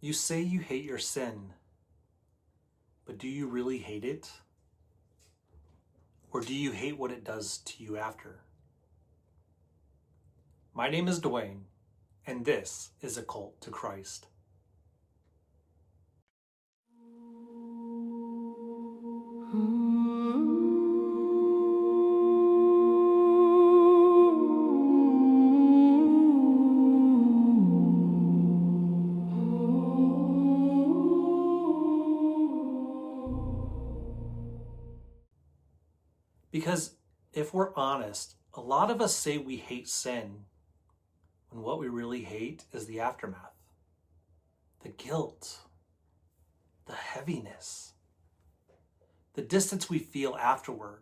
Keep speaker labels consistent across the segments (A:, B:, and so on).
A: You say you hate your sin, but do you really hate it? Or do you hate what it does to you after? My name is Dwayne, and this is A Cult to Christ. Because if we're honest, a lot of us say we hate sin when what we really hate is the aftermath, the guilt, the heaviness, the distance we feel afterward.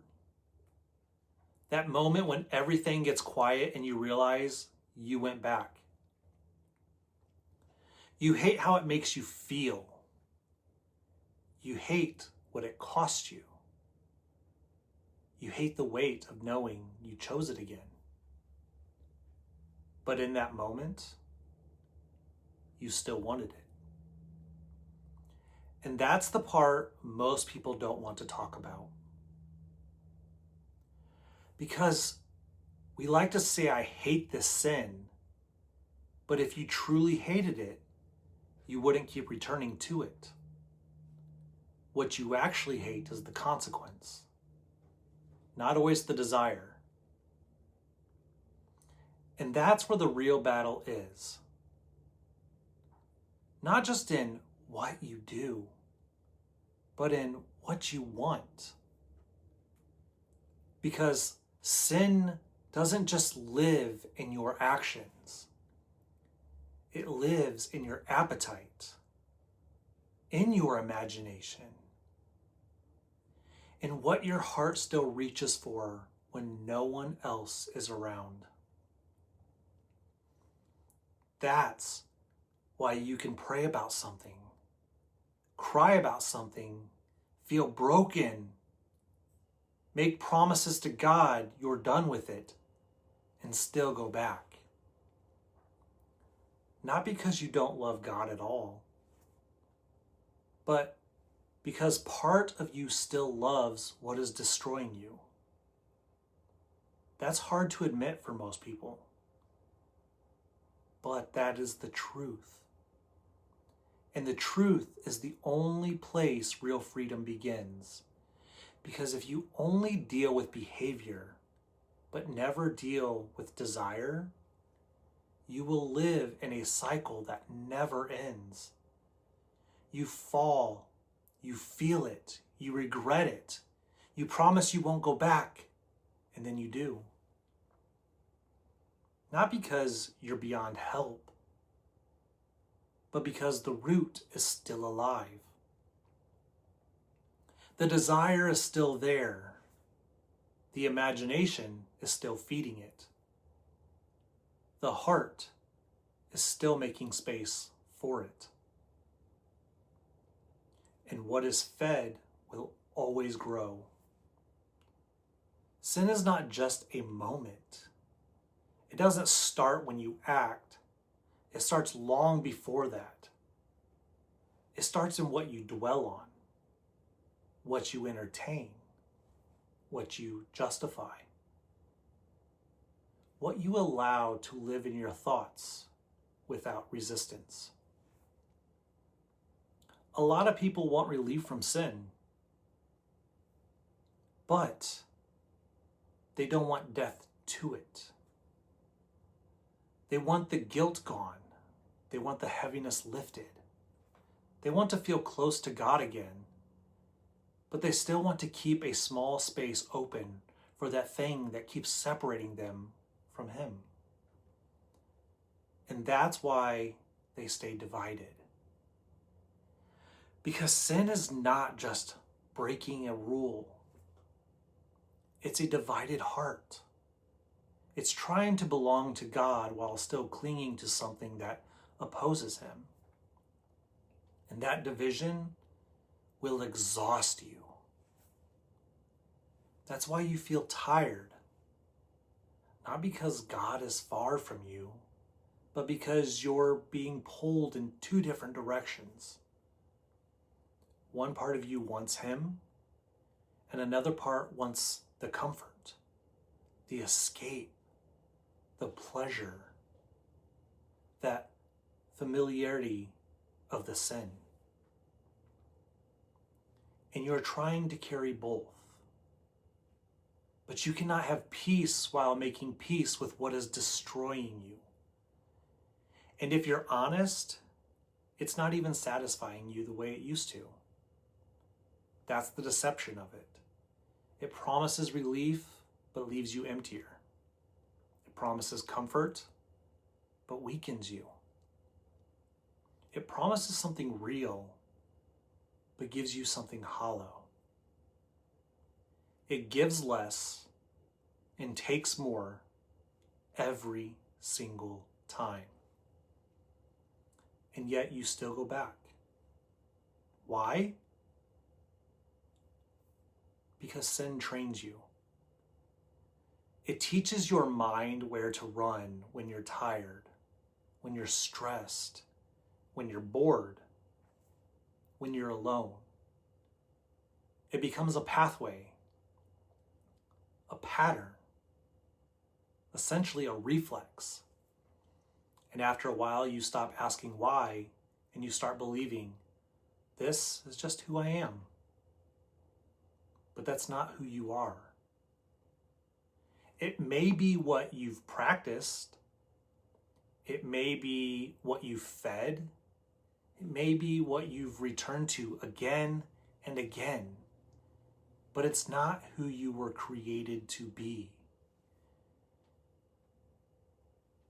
A: That moment when everything gets quiet and you realize you went back. You hate how it makes you feel. You hate what it costs you. You hate the weight of knowing you chose it again. But in that moment, you still wanted it. And that's the part most people don't want to talk about. Because we like to say, I hate this sin, but if you truly hated it, you wouldn't keep returning to it. What you actually hate is the consequence, not always the desire. And that's where the real battle is. Not just in what you do, but in what you want. Because sin doesn't just live in your actions. It lives in your appetite, in your imagination, in what your heart still reaches for when no one else is around. That's why you can pray about something, cry about something, feel broken, make promises to God you're done with it, and still go back. Not because you don't love God at all, but because part of you still loves what is destroying you. That's hard to admit for most people, but that is the truth. And the truth is the only place real freedom begins. Because if you only deal with behavior, but never deal with desire, you will live in a cycle that never ends. You fall, you feel it, you regret it, you promise you won't go back, and then you do. Not because you're beyond help, but because the root is still alive. The desire is still there. The imagination is still feeding it. The heart is still making space for it. And what is fed will always grow. Sin is not just a moment. It doesn't start when you act. It starts long before that. It starts in what you dwell on, what you entertain, what you justify, what you allow to live in your thoughts without resistance. A lot of people want relief from sin, but they don't want death to it. They want the guilt gone. They want the heaviness lifted. They want to feel close to God again, but they still want to keep a small space open for that thing that keeps separating them from Him. And that's why they stay divided. Because sin is not just breaking a rule. It's a divided heart. It's trying to belong to God while still clinging to something that opposes Him. And that division will exhaust you. That's why you feel tired. Not because God is far from you, but because you're being pulled in two different directions. One part of you wants him, and another part wants the comfort, the escape, the pleasure, that familiarity of the sin. And you're trying to carry both. But you cannot have peace while making peace with what is destroying you. And if you're honest, it's not even satisfying you the way it used to. That's the deception of it. It promises relief, but leaves you emptier. It promises comfort, but weakens you. It promises something real, but gives you something hollow. It gives less and takes more every single time. And yet you still go back. Why? Because sin trains you. It teaches your mind where to run when you're tired, when you're stressed, when you're bored, when you're alone. It becomes a pathway, a pattern, essentially a reflex. And after a while, you stop asking why, and you start believing, this is just who I am. But that's not who you are. It may be what you've practiced. It may be what you've fed. It may be what you've returned to again and again. But it's not who you were created to be.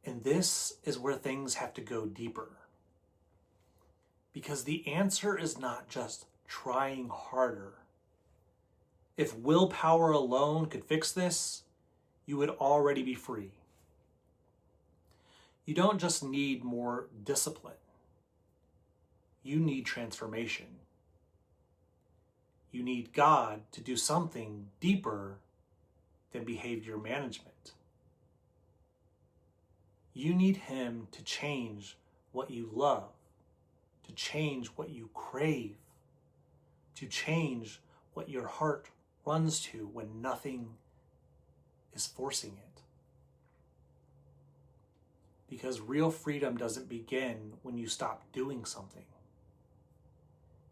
A: And this is where things have to go deeper. Because the answer is not just trying harder. If willpower alone could fix this, you would already be free. You don't just need more discipline. You need transformation. You need God to do something deeper than behavior management. You need him to change what you love, to change what you crave, to change what your heart runs to when nothing is forcing it. Because real freedom doesn't begin when you stop doing something.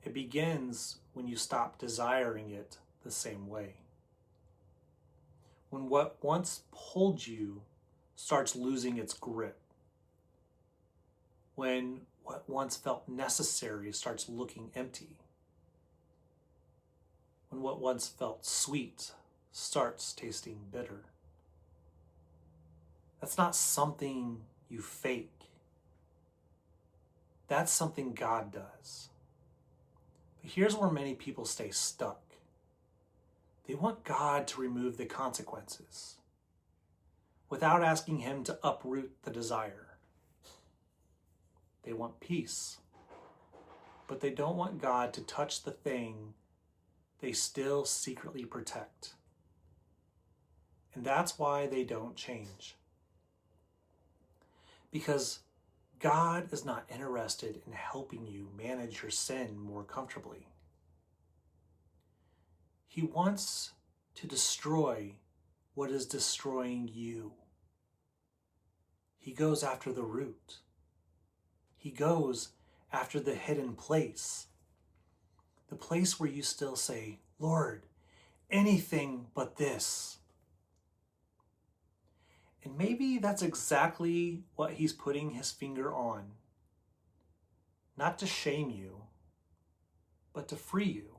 A: It begins when you stop desiring it the same way. When what once pulled you starts losing its grip. When what once felt necessary starts looking empty. When what once felt sweet starts tasting bitter. That's not something you fake. That's something God does. But here's where many people stay stuck. They want God to remove the consequences without asking him to uproot the desire. They want peace, but they don't want God to touch the thing they still secretly protect. And that's why they don't change. Because God is not interested in helping you manage your sin more comfortably. He wants to destroy what is destroying you. He goes after the root. He goes after the hidden place. The place where you still say, Lord, anything but this. And maybe that's exactly what he's putting his finger on. Not to shame you, but to free you.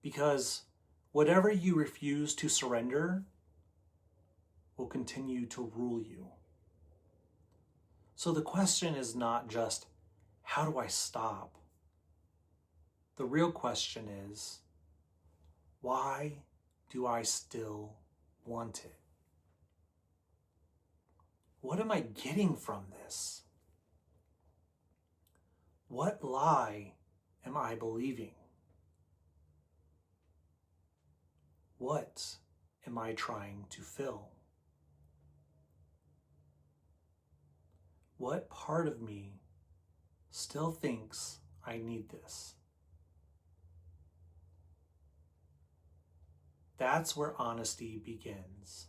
A: Because whatever you refuse to surrender will continue to rule you. So the question is not just, how do I stop? The real question is, why do I still want it? What am I getting from this? What lie am I believing? What am I trying to fill? What part of me still thinks I need this? That's where honesty begins.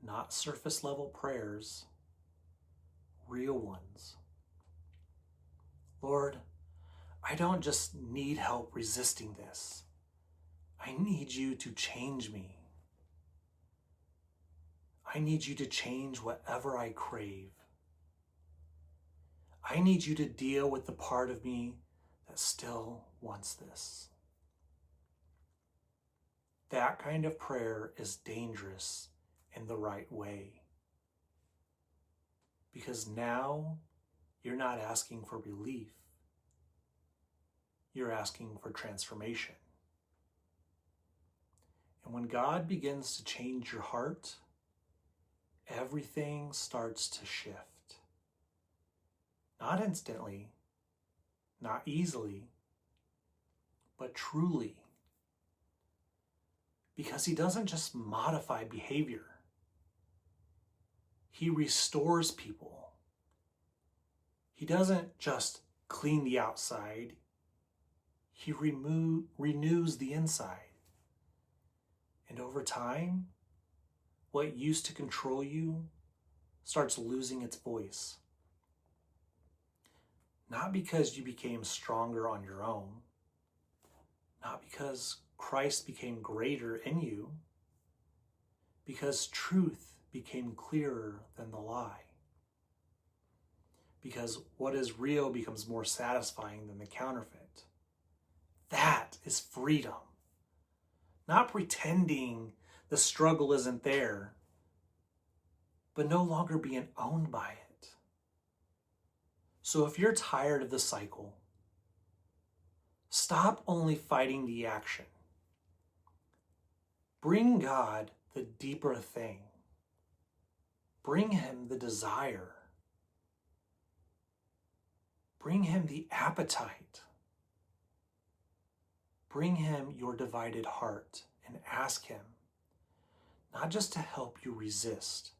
A: Not surface level prayers, real ones. Lord, I don't just need help resisting this. I need you to change me. I need you to change whatever I crave. I need you to deal with the part of me that still wants this. That kind of prayer is dangerous in the right way. Because now you're not asking for relief. You're asking for transformation. And when God begins to change your heart, everything starts to shift. Not instantly, not easily, but truly. Because he doesn't just modify behavior. He restores people. He doesn't just clean the outside. He renews the inside. And over time, what used to control you starts losing its voice. Not because you became stronger on your own, not because Christ became greater in you, because truth became clearer than the lie. Because what is real becomes more satisfying than the counterfeit. That is freedom. Not pretending the struggle isn't there, but no longer being owned by it. So if you're tired of the cycle, stop only fighting the action. Bring God the deeper thing. Bring him the desire. Bring him the appetite. Bring him your divided heart and ask him, not just to help you resist,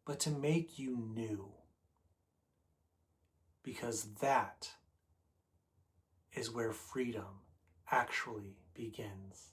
A: but to make you new. Because that is where freedom actually begins.